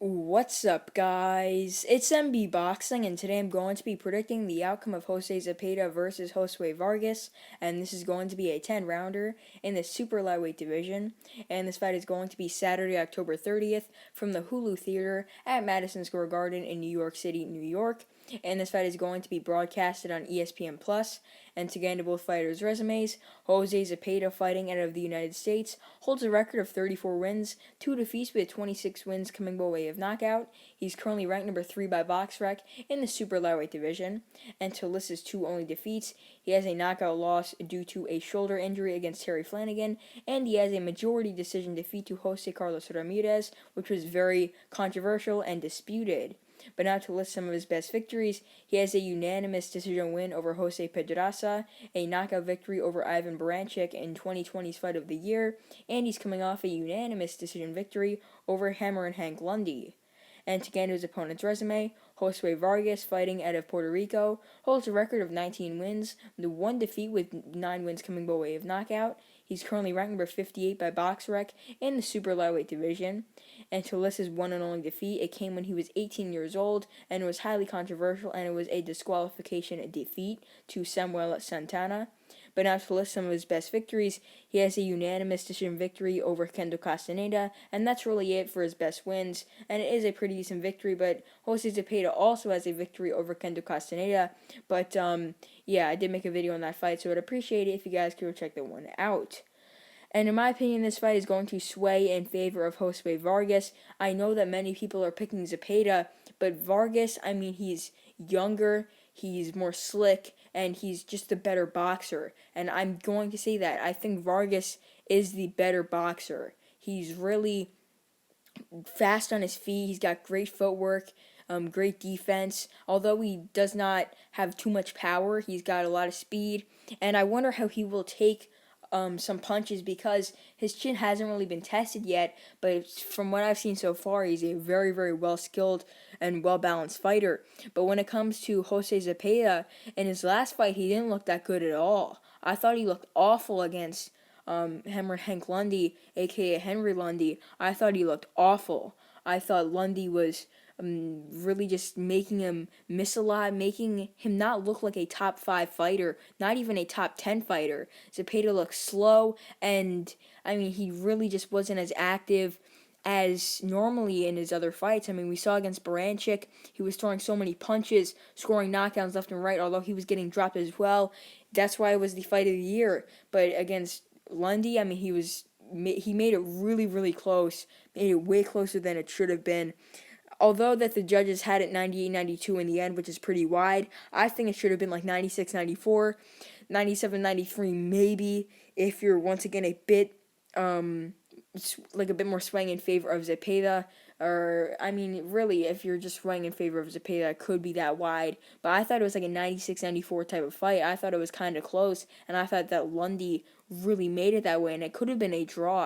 What's up, guys? It's MB Boxing, and today I'm going to be predicting the outcome of Jose Zepeda versus Josue Vargas, and this is going to be a 10-rounder in the super lightweight division, and this fight is going to be Saturday, October 30th, from the Hulu Theater at Madison Square Garden in New York City, New York, and this fight is going to be broadcasted on ESPN+, and to get into both fighters' resumes, Jose Zepeda, fighting out of the United States, holds a record of 34 wins, 2 defeats with 26 wins coming by way of knockout. He's currently ranked number 3 by BoxRec in the super lightweight division, and to list his 2 only defeats, he has a knockout loss due to a shoulder injury against Terry Flanagan, and he has a majority decision defeat to Jose Carlos Ramirez, which was very controversial and disputed. But now to list some of his best victories, he has a unanimous decision win over Jose Pedraza, a knockout victory over Ivan Baranchyk in 2020's Fight of the Year, and he's coming off a unanimous decision victory over Hammer and Hank Lundy. And to get into his opponent's resume, Josue Vargas, fighting out of Puerto Rico, holds a record of 19 wins, the 1 defeat with 9 wins coming by way of knockout. He's currently ranked number 58 by BoxRec in the super lightweight division. And to list his one and only defeat, it came when he was 18 years old, and it was highly controversial, and it was a disqualification defeat to Samuel Santana. But now to list some of his best victories, he has a unanimous decision victory over Kendo Castaneda, and that's really it for his best wins. And it is a pretty decent victory, but Jose Zepeda also has a victory over Kendo Castaneda. But yeah, I did make a video on that fight, so I'd appreciate it if you guys could go check that one out. And in my opinion, this fight is going to sway in favor of Josue Vargas. I know that many people are picking Zepeda, but Vargas, he's younger, he's more slick, and he's just a better boxer. And I'm going to say that. I think Vargas is the better boxer. He's really fast on his feet. He's got great footwork, great defense. Although he does not have too much power, he's got a lot of speed. And I wonder how he will take some punches, because his chin hasn't really been tested yet, but from what I've seen so far, he's a very, very well-skilled and well-balanced fighter. But when it comes to Jose Zepeda, in his last fight, he didn't look that good at all. I thought he looked awful against Hammer Hank Lundy, aka Henry Lundy. I thought he looked awful. I thought Lundy was really just making him miss a lot, making him not look like a top 5 fighter, not even a top 10 fighter. Zepeda looked slow, and he really just wasn't as active as normally in his other fights. We saw against Baranchyk, he was throwing so many punches, scoring knockdowns left and right, although he was getting dropped as well. That's why it was the fight of the year. But against Lundy, he made it really, really close, made it way closer than it should have been. Although that the judges had it 98-92 in the end, which is pretty wide, I think it should have been like 96-94, 97-93 maybe, if you're once again a bit, like a bit more swaying in favor of Zepeda. Or, really, if you're just swaying in favor of Zepeda, it could be that wide. But I thought it was like a 96-94 type of fight. I thought it was kind of close, and I thought that Lundy really made it that way, and it could have been a draw.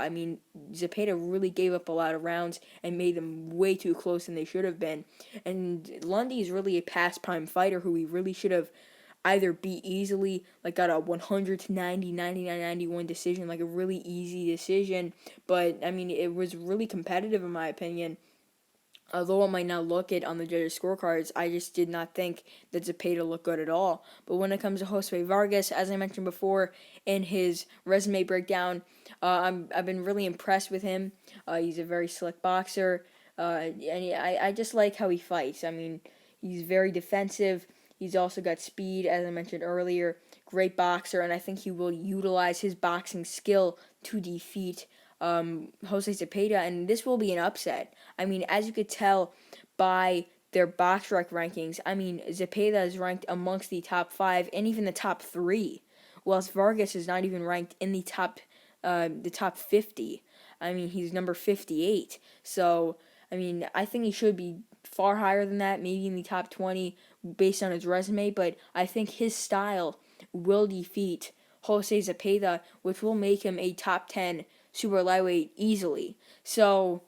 Zepeda really gave up a lot of rounds and made them way too close than they should have been. And Lundy is really a past prime fighter who he really should have either beat easily, like got a 100-90, 99-91 decision, like a really easy decision. But it was really competitive in my opinion. Although it might not look it on the judges' scorecards, I just did not think that Zepeda looked good at all. But when it comes to Josue Vargas, as I mentioned before in his resume breakdown, I've been really impressed with him. He's a very slick boxer, and I just like how he fights. He's very defensive. He's also got speed, as I mentioned earlier, great boxer, and I think he will utilize his boxing skill to defeat Jose Zepeda, and this will be an upset. As you could tell by their BoxRec rankings, Zepeda is ranked amongst the top 5 and even the top 3, whilst Vargas is not even ranked in the top 50. He's number 58. So, I think he should be far higher than that, maybe in the top 20 based on his resume, but I think his style will defeat Jose Zepeda, which will make him a top 10 super lightweight easily. So,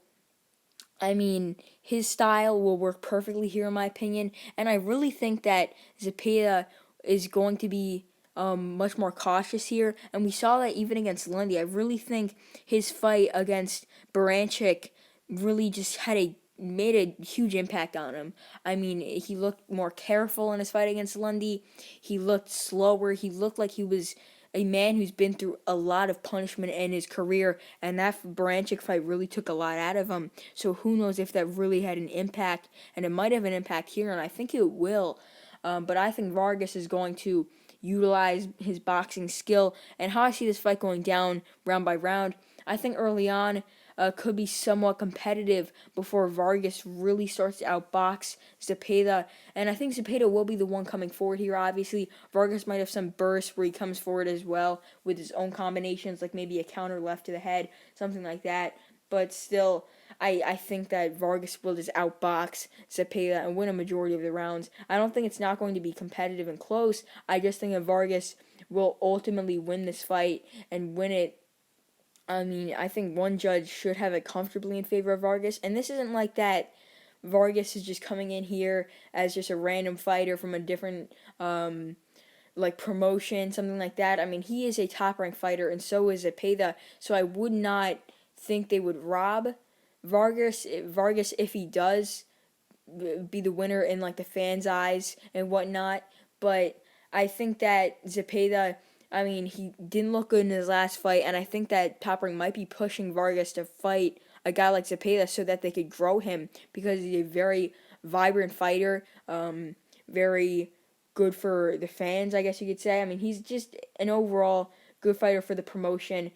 his style will work perfectly here in my opinion, and I really think that Zepeda is going to be much more cautious here, and we saw that even against Lundy. I really think his fight against Baranchyk really just had a made a huge impact on him. I mean, he looked more careful in his fight against Lundy. He looked slower. He looked like he was a man who's been through a lot of punishment in his career, and that Branchik fight really took a lot out of him. So who knows if that really had an impact, and it might have an impact here, and I think it will. But I think Vargas is going to utilize his boxing skill, and how I see this fight going down round by round. I think early on could be somewhat competitive before Vargas really starts to outbox Zepeda. And I think Zepeda will be the one coming forward here, obviously. Vargas might have some bursts where he comes forward as well with his own combinations, like maybe a counter left to the head, something like that. But still, I think that Vargas will just outbox Zepeda and win a majority of the rounds. I don't think it's not going to be competitive and close. I just think that Vargas will ultimately win this fight and win it. I mean, I think one judge should have it comfortably in favor of Vargas. And this isn't like that Vargas is just coming in here as just a random fighter from a different like promotion, something like that. I mean, he is a top ranked fighter, and so is Zepeda. So I would not think they would rob Vargas. Vargas, if he does be the winner in like the fans' eyes and whatnot. But I think that Zepeda, I mean, he didn't look good in his last fight, and I think that Top Rank might be pushing Vargas to fight a guy like Zepeda so that they could grow him, because he's a very vibrant fighter, very good for the fans, I guess you could say. I mean, he's just an overall good fighter for the promotion.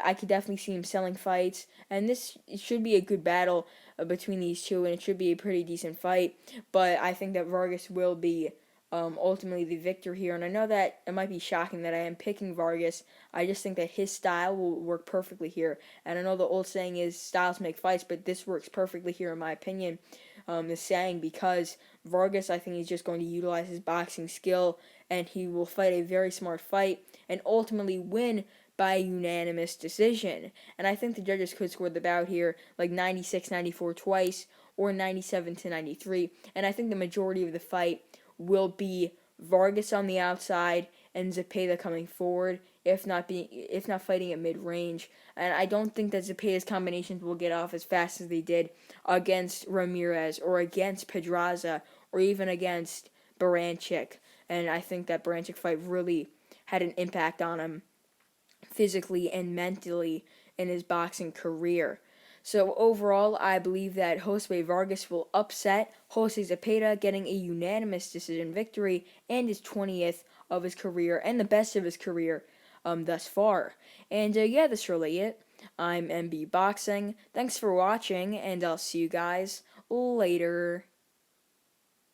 I could definitely see him selling fights, and this should be a good battle between these two, and it should be a pretty decent fight. But I think that Vargas will be ultimately the victor here, and I know that it might be shocking that I am picking Vargas. I just think that his style will work perfectly here, and I know the old saying is styles make fights, but this works perfectly here in my opinion. The saying, because Vargas, I think he's just going to utilize his boxing skill, and he will fight a very smart fight and ultimately win by unanimous decision. And I think the judges could score the bout here like 96-94 twice, or 97-93. And I think the majority of the fight will be Vargas on the outside and Zepeda coming forward, if not fighting at mid range. And I don't think that Zepeda's combinations will get off as fast as they did against Ramirez or against Pedraza or even against Baranchik. And I think that Baranchik fight really had an impact on him physically and mentally in his boxing career. So overall, I believe that Josue Vargas will upset Jose Zepeda, getting a unanimous decision victory and his 20th of his career and the best of his career thus far. And yeah, that's really it. I'm MB Boxing. Thanks for watching, and I'll see you guys later.